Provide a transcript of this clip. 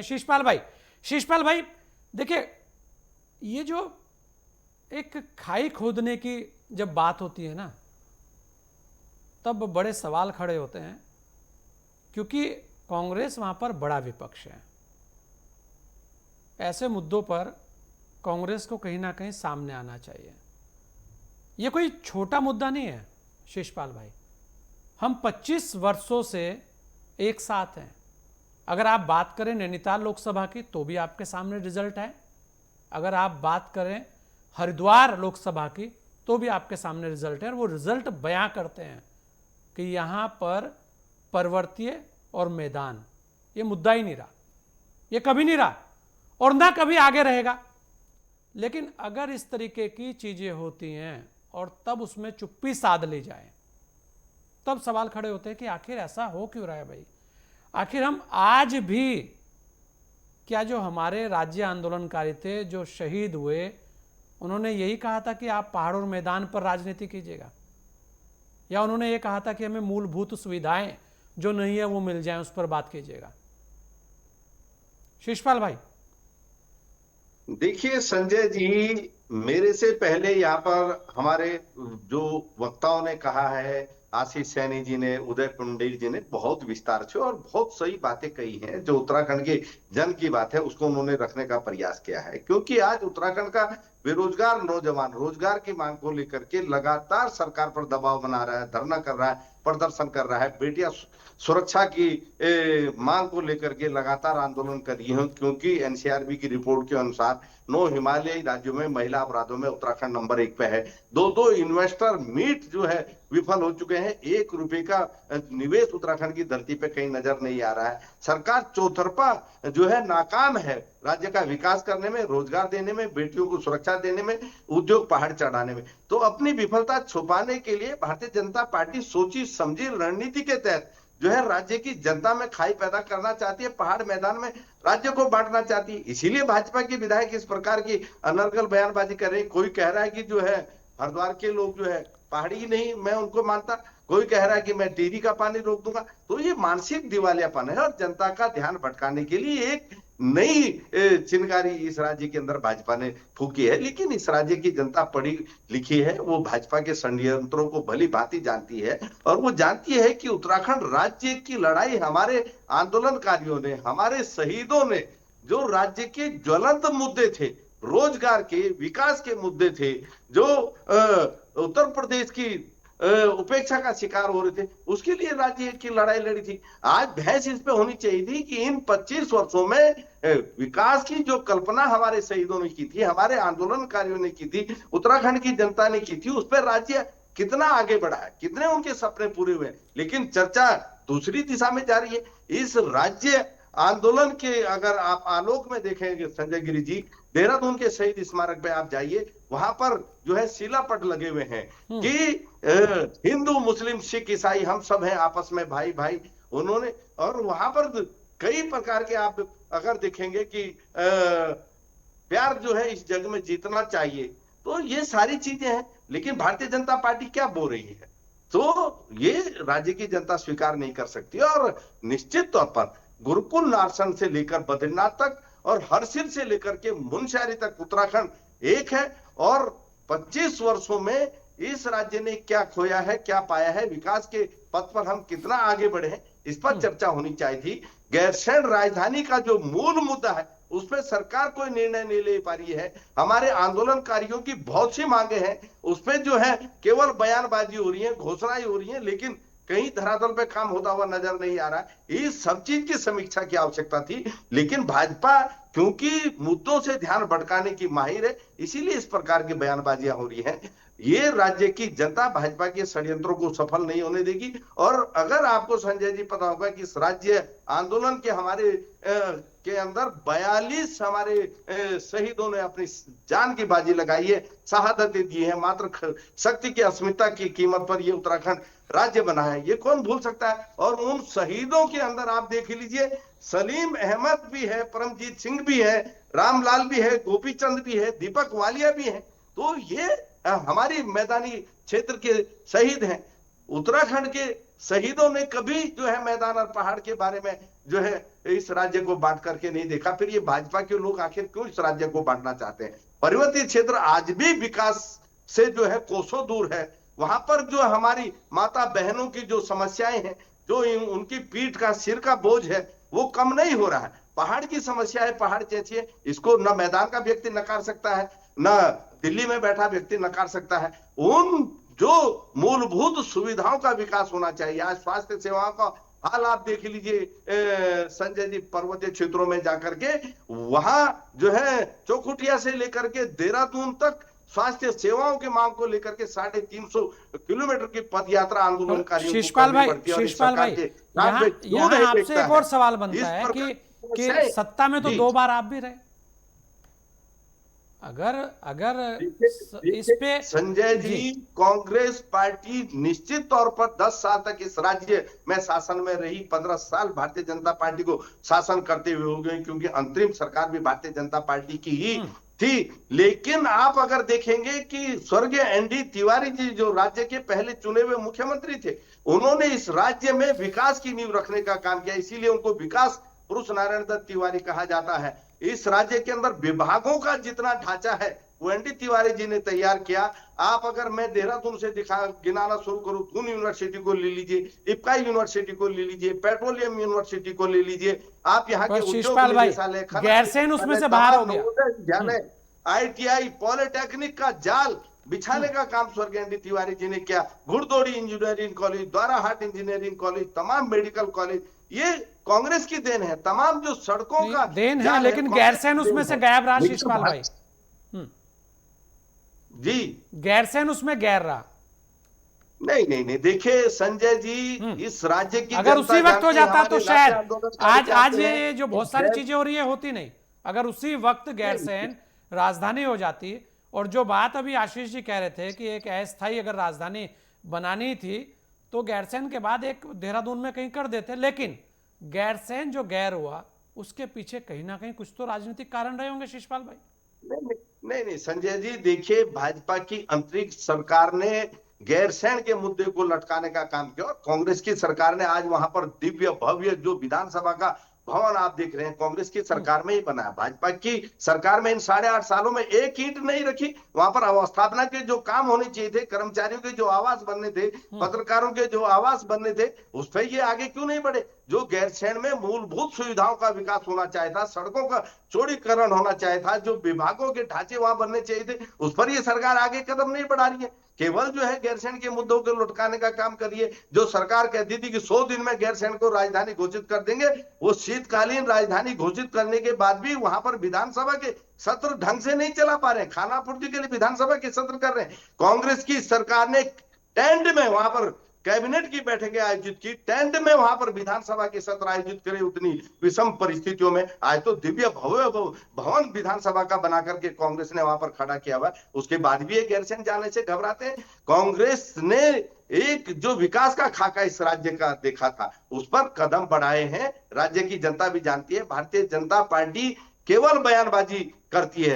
शीशपाल भाई देखिए, ये जो एक खाई खोदने की जब बात होती है ना, तब बड़े सवाल खड़े होते हैं, क्योंकि कांग्रेस वहां पर बड़ा विपक्ष है। ऐसे मुद्दों पर कांग्रेस को कहीं ना कहीं सामने आना चाहिए। ये कोई छोटा मुद्दा नहीं है शीशपाल भाई। हम 25 वर्षों से एक साथ हैं। अगर आप बात करें नैनीताल लोकसभा की तो भी आपके सामने रिजल्ट है, अगर आप बात करें हरिद्वार लोकसभा की तो भी आपके सामने रिजल्ट है। और वो रिजल्ट बयां करते हैं कि यहां पर पर्वतीय और मैदान ये मुद्दा ही नहीं रहा, ये कभी नहीं रहा और ना कभी आगे रहेगा। लेकिन अगर इस तरीके की चीजें होती हैं और तब उसमें चुप्पी साध ली जाए, तब सवाल खड़े होते हैं कि आखिर ऐसा हो क्यों रहा है भाई। आखिर हम आज भी, क्या जो हमारे राज्य आंदोलनकारी थे जो शहीद हुए, उन्होंने यही कहा था कि आप पहाड़ और मैदान पर राजनीति कीजिएगा, या उन्होंने ये कहा था कि हमें मूलभूत सुविधाएं जो नहीं है वो मिल जाएं, उस पर बात कीजिएगा? शीशपाल भाई देखिए संजय जी, मेरे से पहले यहाँ पर हमारे जो वक्ताओं ने कहा है, आशीष सैनी जी ने, उदय पुंडीर जी ने बहुत विस्तार से और बहुत सही बातें कही हैं। जो उत्तराखंड के जन की बात है उसको उन्होंने रखने का प्रयास किया है, क्योंकि आज उत्तराखंड का बेरोजगार नौजवान रोजगार की मांग को लेकर के लगातार सरकार पर दबाव बना रहा है, धरना कर रहा है, प्रदर्शन कर रहा है। बेटियां सुरक्षा की मांग को लेकर के लगातार आंदोलन कर रही हैं, क्योंकि एनसीआरबी की रिपोर्ट के अनुसार 9 हिमालयी राज्यों में महिला अपराधों में उत्तराखंड नंबर 1 पे है। दो इन्वेस्टर मीट जो है विफल हो चुके हैं। 1 रुपए का निवेश उत्तराखंड की धरती पे कहीं नजर नहीं आ रहा है। सरकार चौतरफा जो है नाकाम है राज्य का विकास करने में, रोजगार देने में, बेटियों को सुरक्षा देने में, उद्योग पहाड़ चढ़ाने में। तो अपनी विफलता छुपाने के लिए भारतीय जनता पार्टी सोची समझी रणनीति के तहत जो है राज्य की जनता में खाई पैदा करना चाहती है, पहाड़ मैदान में राज्य को बांटना चाहती है। इसीलिए भाजपा के विधायक इस प्रकार की अनर्गल बयानबाजी कर रहे हैं। कोई कह रहा है कि जो है हरिद्वार के लोग जो है पहाड़ी ही नहीं, मैं उनको मानता। कोई कह रहा है कि मैं टिहरी का पानी रोक दूंगा। तो ये मानसिक दिवालियापन है और जनता का ध्यान भटकाने के लिए एक नई चिनगारी इस राज्य के अंदर भाजपा ने फूकी है। लेकिन इस राज्य की जनता पढ़ी लिखी है, वो भाजपा के षड्यंत्रों को भली भांति जानती है और वो जानती है कि उत्तराखंड राज्य की लड़ाई हमारे आंदोलनकारियों ने, हमारे शहीदों ने, जो राज्य के ज्वलंत मुद्दे थे, रोजगार के, विकास के मुद्दे थे, जो उत्तर प्रदेश की उपेक्षा का शिकार हो रहे थे, उसके लिए राज्य की लड़ाई लड़ी थी। आज बहस इस पे होनी चाहिए थी कि इन 25 वर्षों में विकास की जो कल्पना हमारे शहीदों ने की थी, हमारे आंदोलनकारियों ने की थी, उत्तराखंड की जनता ने की थी, उस पर राज्य कितना आगे बढ़ा है, कितने उनके सपने पूरे हुए। लेकिन चर्चा दूसरी दिशा में जा रही है। इस राज्य आंदोलन के अगर आप आलोक में देखेंगे संजय गिरी जी, देहरादून के शहीद स्मारक पे आप जाइए, वहां पर जो है शिलापट लगे हुए हैं कि हिंदू मुस्लिम सिख ईसाई हम सब हैं आपस में भाई भाई। उन्होंने और वहां पर कई प्रकार के आप अगर देखेंगे कि प्यार जो है इस जग में जीतना चाहिए। तो ये सारी चीजें हैं। लेकिन भारतीय जनता पार्टी क्या बोल रही है, तो ये राज्य की जनता स्वीकार नहीं कर सकती। और निश्चित तौर पर गुरुकुल नारसन से लेकर बद्रीनाथ तक और हरसिल से लेकर के मुनस्यारी तक उत्तराखंड एक है। और 25 वर्षों में इस राज्य ने क्या खोया है, क्या पाया है, विकास के पथ पर हम कितना आगे बढ़े हैं, इस पर चर्चा होनी चाहिए थी। गैरसैंण राजधानी का जो मूल मुद्दा है उस पर सरकार कोई निर्णय नहीं ले पा रही है। हमारे आंदोलनकारियों की बहुत सी मांगे हैं, उस पर जो है केवल बयानबाजी हो रही है, घोषणाएं हो रही है, लेकिन कहीं धरातल पे काम होता हुआ नजर नहीं आ रहा है। इस सब चीज की समीक्षा की आवश्यकता थी। लेकिन भाजपा क्योंकि मुद्दों से ध्यान भटकाने की माहिर है, इसीलिए इस प्रकार की बयानबाजियां हो रही हैं। ये राज्य की जनता भाजपा के षड्यंत्रों को सफल नहीं होने देगी। और अगर आपको संजय जी पता होगा कि इस राज्य आंदोलन के हमारे के अंदर 42 हमारे शहीदों ने अपनी जान की बाजी लगाई है, शहादतें दी है। मात्र शक्ति की अस्मिता की कीमत पर ये उत्तराखंड राज्य बना है, ये कौन भूल सकता है। और उन शहीदों के अंदर आप देख लीजिए, सलीम अहमद भी है, परमजीत सिंह भी है, रामलाल भी है, गोपी चंद भी है, दीपक वालिया भी है। तो ये हमारी मैदानी क्षेत्र के शहीद हैं। उत्तराखंड के शहीदों ने कभी जो है मैदान और पहाड़ के बारे में जो है इस राज्य को बांट करके नहीं देखा। फिर ये भाजपा के लोग आखिर क्यों इस राज्य को बांटना चाहते हैं? पर्वतीय क्षेत्र आज भी विकास से जो है कोसों दूर है। वहां पर जो हमारी माता बहनों की जो समस्याएं हैं, जो उनकी पीठ का सिर का बोझ है, वो कम नहीं हो रहा है। पहाड़ की समस्या है, पहाड़ जैसी है, इसको न मैदान का व्यक्ति नकार सकता है, न दिल्ली में बैठा व्यक्ति नकार सकता है। उन जो मूलभूत सुविधाओं का विकास होना चाहिए। आज स्वास्थ्य सेवाओं का हाल आप देख लीजिए संजय जी, पर्वतीय क्षेत्रों में जाकर के वहां जो है चौखुटिया से लेकर के देहरादून तक स्वास्थ्य सेवाओं की मांग को लेकर के 350 किलोमीटर की पद यात्रा आंदोलनकारियों को करनी पड़ती है। शिषपाल भाई, यहाँ आपसे एक और सवाल बनता है कि सत्ता में तो 2 बार आप भी रहे। अगर इस पे संजय जी, कांग्रेस पार्टी निश्चित तौर पर 10 साल तक इस राज्य में शासन में रही, 15 साल भारतीय जनता पार्टी को शासन करते हुए हो गए, क्योंकि अंतरिम सरकार भी भारतीय जनता पार्टी की ही थी। लेकिन आप अगर देखेंगे कि स्वर्गीय एनडी तिवारी जी जो राज्य के पहले चुने हुए मुख्यमंत्री थे, उन्होंने इस राज्य में विकास की नींव रखने का काम किया, इसीलिए उनको विकास पुरुष नारायण दत्त तिवारी कहा जाता है। इस राज्य के अंदर विभागों का जितना ढांचा है वो एनडी तिवारी जी ने तैयार किया। आप अगर मैं देहरादून से गिनाना शुरू करूं, दून यूनिवर्सिटी को ले लीजिए, इफ्का यूनिवर्सिटी को ले लीजिए, पेट्रोलियम यूनिवर्सिटी को ले लीजिए, आप यहाँ के उद्योग निदेशालय, गैरसैंण उसमें से बाहर हो गया, ITI, पॉलिटेक्निक का जाल बिछाने का काम स्वर्गीय एनडी तिवारी जी ने किया। घुड़दौड़ी engineering college, Dwarahat engineering college, तमाम मेडिकल कॉलेज, ये कांग्रेस की देन है। तमाम जो सड़कों का देन है, लेकिन गैरसैंण उसमें से गायब रहा शिषपाल भाई जी, गैरसैंण उसमें गैर रहा। नहीं, देखिए संजय जी, इस राज्य की अगर उसी वक्त हो जाता तो शायद आज ये जो बहुत सारी चीजें हो रही है होती नहीं। अगर उसी वक्त गैरसैंण राजधानी हो जाती, और जो बात अभी आशीष जी कह रहे थे कि एक अस्थायी अगर राजधानी बनानी थी तो गैरसैंण के बाद एक देहरादून में कहीं कर देते। लेकिन गैरसैंण जो गैर हुआ उसके पीछे कहीं ना कहीं कुछ तो राजनीतिक कारण रहे होंगे शिषपाल भाई। नहीं संजय जी, देखिए भाजपा की अंतरिक्ष सरकार ने गैरसैंण के मुद्दे को लटकाने का काम किया, और कांग्रेस की सरकार ने आज वहां पर दिव्य भव्य जो विधानसभा का भवन आप देख रहे हैं, कांग्रेस की सरकार में ही बना है। भाजपा की सरकार में इन 8.5 सालों में एक ईंट नहीं रखी। वहां पर अवस्थापना के जो काम होने चाहिए थे, कर्मचारियों के जो आवास बनने थे, पत्रकारों के जो आवास बनने थे, उस पर ये आगे क्यों नहीं बढ़े? जो गैरसैंण में मूलभूत सुविधाओं का विकास होना चाहिए था, सड़कों का चौड़ीकरण होना चाहिए था, जो विभागों के ढांचे वहां बनने चाहिए थे, उस पर ये सरकार आगे कदम नहीं बढ़ा रही है। केवल जो है गैरसैंण के मुद्दों को लुटकाने का काम करिए। जो सरकार कहती थी कि 100 दिन में गैरसैंण को राजधानी घोषित कर देंगे, वो शीतकालीन राजधानी घोषित करने के बाद भी वहां पर विधानसभा के सत्र ढंग से नहीं चला पा रहे, खानापूर्ति के लिए विधानसभा के सत्र कर रहे हैं। कांग्रेस की सरकार ने टेंट में वहां पर कैबिनेट की बैठकें आयोजित की, टेंट में वहां पर विधानसभा के सत्र आयोजित करे, उतनी विषम परिस्थितियों में आज तो दिव्य भव्य भवन विधानसभा का बना करके कांग्रेस ने वहां पर खड़ा किया हुआ। उसके बाद भी ये गैरसैंण जाने से घबराते हैं। कांग्रेस ने एक जो विकास का खाका इस राज्य का देखा था, उस पर कदम बढ़ाए हैं। राज्य की जनता भी जानती है, भारतीय जनता पार्टी केवल बयानबाजी करती है।